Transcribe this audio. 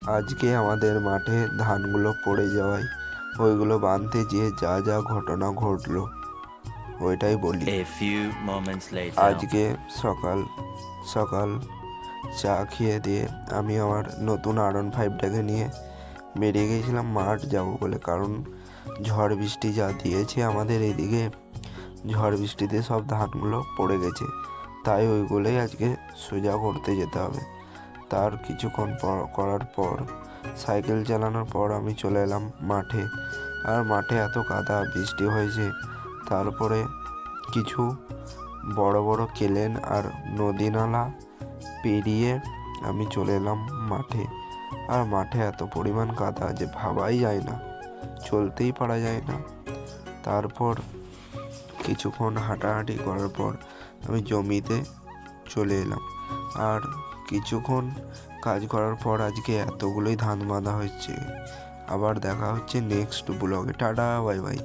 আজকে আমাদের মাঠে ধানগুলো পড়ে যাওয়ায় ওইগুলো বাঁধতে যেয়ে যা যা ঘটনা ঘটলো ওইটাই বলি। A few moments later. আজকে সকাল সকাল চা খেয়ে দিয়ে আমি আমার নতুন R15টাকে নিয়ে বেরিয়ে গিয়েছিলাম মাঠ যাব বলে, কারণ ঝড় বৃষ্টি যা দিয়েছে আমাদের এইদিকে, ঝড় বৃষ্টিতে সব ধানগুলো পড়ে গেছে, তাই ওইগুলোই আজকে সোজা করতে যেতে হবে। তার কিছুক্ষণ করার পর সাইকেল চালানোর পর আমি চলে এলাম মাঠে। আর মাঠে এত কাদা বৃষ্টি হয়েছে, তারপরে কিছু বড় বড় কেলেন আর নদী নালা পেরিয়ে আমি চলে এলাম মাঠে। আর মাঠে এত পরিমাণ কাদা যে ভাবাই যায় না, চলতেই পারা যায় না। তারপর কিছুক্ষণ হাঁটাহাঁটি করার পর আমি জমিতে চলে এলাম। আর কিছুক্ষণ কাজ করার পর আজকে এতগুলোই ধান বাঁধা হচ্ছে। আবার দেখা হচ্ছে নেক্সট ব্লগে। Tata, bye bye.